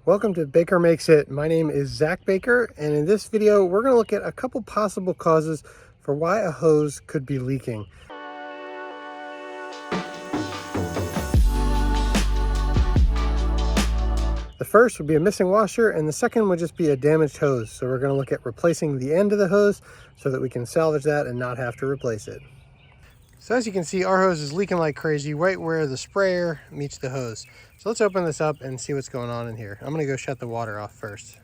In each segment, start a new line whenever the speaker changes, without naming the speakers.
Welcome to Baker Makes It. My name is Zach Baker, and in this video we're going to look at a couple possible causes for why a hose could be leaking. The first would be a missing washer, and the second would just be a damaged hose. So we're going to look at replacing the end of the hose so that we can salvage that and not have to replace it. So as you can see, our hose is leaking like crazy right where the sprayer meets the hose. So let's open this up and see what's going on in here. I'm going to go shut the water off first.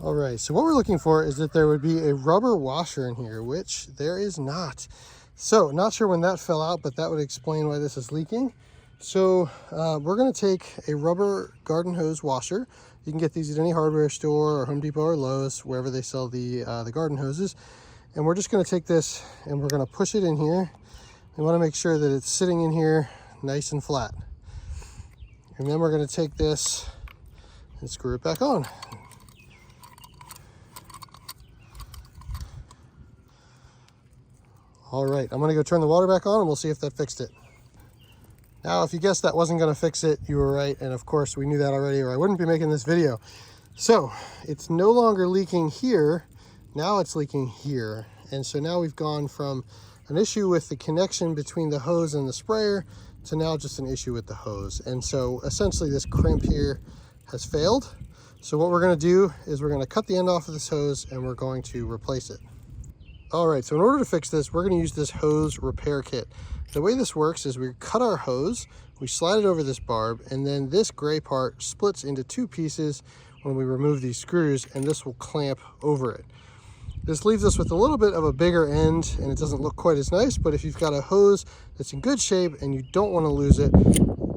All right, so what we're looking for is that there would be a rubber washer in here, which there is not. So not sure when that fell out, but that would explain why this is leaking. So we're going to take a rubber garden hose washer. You can get these at any hardware store or Home Depot or Lowe's, wherever they sell the garden hoses. And we're just going to take this and we're going to push it in here. We want to make sure that it's sitting in here nice and flat. And then we're going to take this and screw it back on. All right, I'm going to go turn the water back on and we'll see if that fixed it. Now, if you guessed that wasn't going to fix it, you were right. And of course, we knew that already, or I wouldn't be making this video. So it's no longer leaking here. Now it's leaking here. And so now we've gone from an issue with the connection between the hose and the sprayer to now just an issue with the hose. And so essentially this crimp here has failed. So what we're going to do is we're going to cut the end off of this hose and we're going to replace it. All right, so in order to fix this, we're going to use this hose repair kit. The way this works is we cut our hose, we slide it over this barb, and then this gray part splits into two pieces when we remove these screws, and this will clamp over it. This leaves us with a little bit of a bigger end, and it doesn't look quite as nice, but if you've got a hose that's in good shape and you don't want to lose it,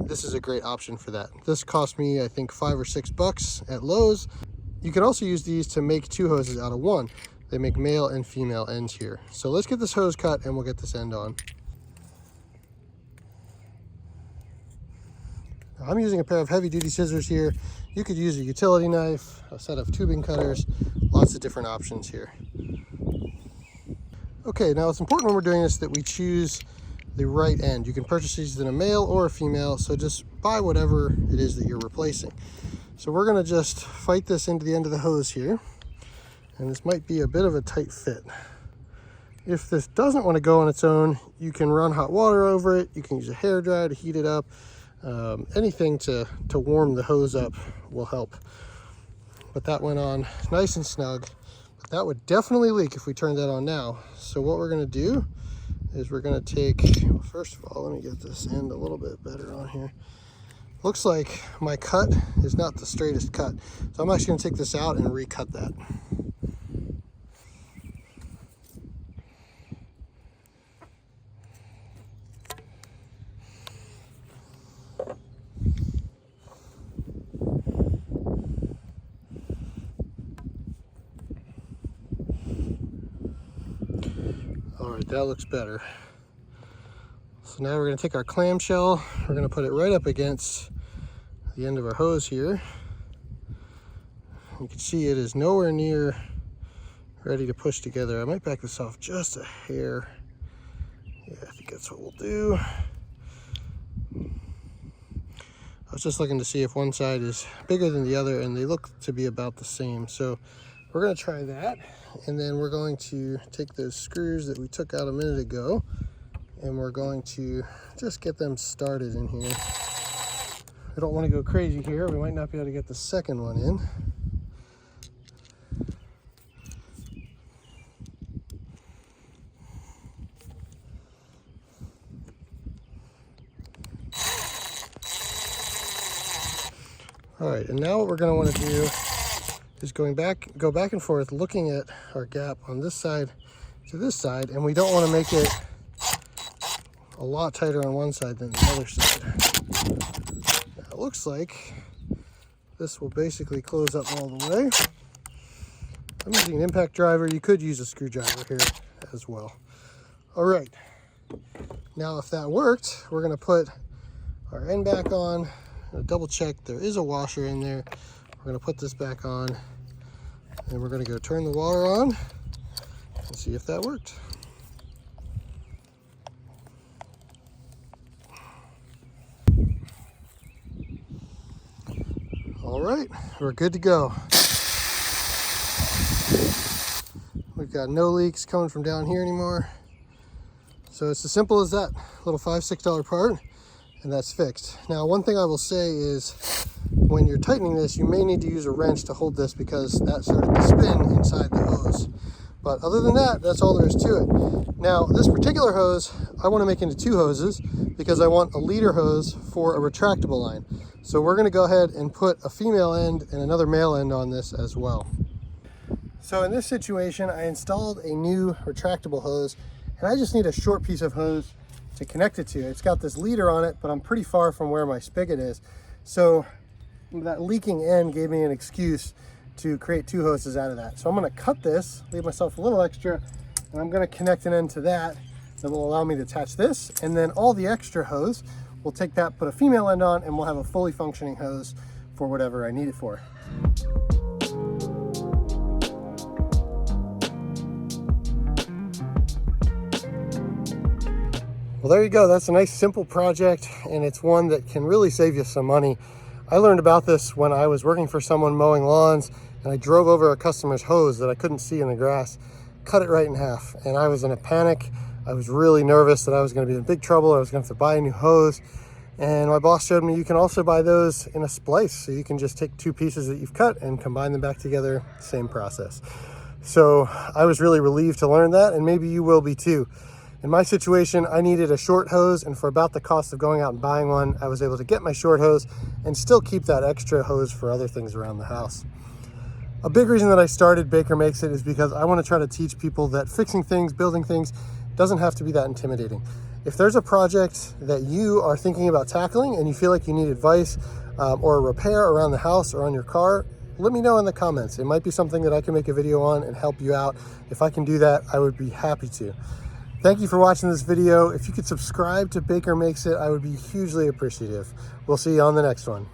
this is a great option for that. This cost me, I think, $5 or $6 at Lowe's. You can also use these to make two hoses out of one. They make male and female ends here. So let's get this hose cut and we'll get this end on. Now, I'm using a pair of heavy duty scissors here. You could use a utility knife, a set of tubing cutters, lots of different options here. Okay, now it's important when we're doing this that we choose the right end. You can purchase these in a male or a female, so just buy whatever it is that you're replacing. So we're gonna just fight this into the end of the hose here. And this might be a bit of a tight fit. If this doesn't want to go on its own, you can run hot water over it. You can use a hairdryer to heat it up. Anything to warm the hose up will help. But that went on nice and snug. But that would definitely leak if we turned that on now. So what we're going to do is we're going to take, well, first of all, let me get this end a little bit better on here. Looks like my cut is not the straightest cut. So I'm actually going to take this out and recut that. All right, that looks better. So now we're going to take our clamshell, we're going to put it right up against the end of our hose here. You can see it is nowhere near ready to push together. I might back this off just a hair. Yeah, I think that's what we'll do. I was just looking to see if one side is bigger than the other, and they look to be about the same. So we're going to try that, and then we're going to take those screws that we took out a minute ago, and we're going to just get them started in here. We don't want to go crazy here. We might not be able to get the second one in. All right, and now what we're going to want to do is go back and forth looking at our gap on this side to this side, and we don't want to make it a lot tighter on one side than the other side. Now, it looks like this will basically close up all the way. I'm using an impact driver. You could use a screwdriver here as well. All right, now if that worked, we're going to put our end back on. Double check there is a washer in there. We're going to put this back on, and we're going to go turn the water on and see if that worked. right, we're good to go. We've got no leaks coming from down here anymore. So it's as simple as that, little $5, $6 part, and that's fixed. Now, one thing I will say is when you're tightening this, you may need to use a wrench to hold this because that started to spin inside the hose. But other than that, that's all there is to it. Now, this particular hose, I want to make into 2 hoses because I want a leader hose for a retractable line. So we're going to go ahead and put a female end and another male end on this as well. So in this situation, I installed a new retractable hose, and I just need a short piece of hose to connect it to. It's got this leader on it, but I'm pretty far from where my spigot is. So that leaking end gave me an excuse to create 2 hoses out of that. So I'm gonna cut this, leave myself a little extra, and I'm gonna connect an end to that that will allow me to attach this, and then all the extra hose, we'll take that, put a female end on, and we'll have a fully functioning hose for whatever I need it for. Well, there you go. That's a nice simple project, and it's one that can really save you some money. I learned about this when I was working for someone mowing lawns, and I drove over a customer's hose that I couldn't see in the grass, cut it right in half, and I was in a panic. I was really nervous that I was going to be in big trouble. I was going to have to buy a new hose, and my boss showed me you can also buy those in a splice, so you can just take 2 pieces that you've cut and combine them back together, same process. So I was really relieved to learn that, and maybe you will be too. In my situation, I needed a short hose, and for about the cost of going out and buying one, I was able to get my short hose and still keep that extra hose for other things around the house. A big reason that I started Baker Makes It is because I want to try to teach people that fixing things, building things, doesn't have to be that intimidating. If there's a project that you are thinking about tackling and you feel like you need advice or a repair around the house or on your car, let me know in the comments. It might be something that I can make a video on and help you out. If I can do that, I would be happy to. Thank you for watching this video. If you could subscribe to Baker Makes It, I would be hugely appreciative. We'll see you on the next one.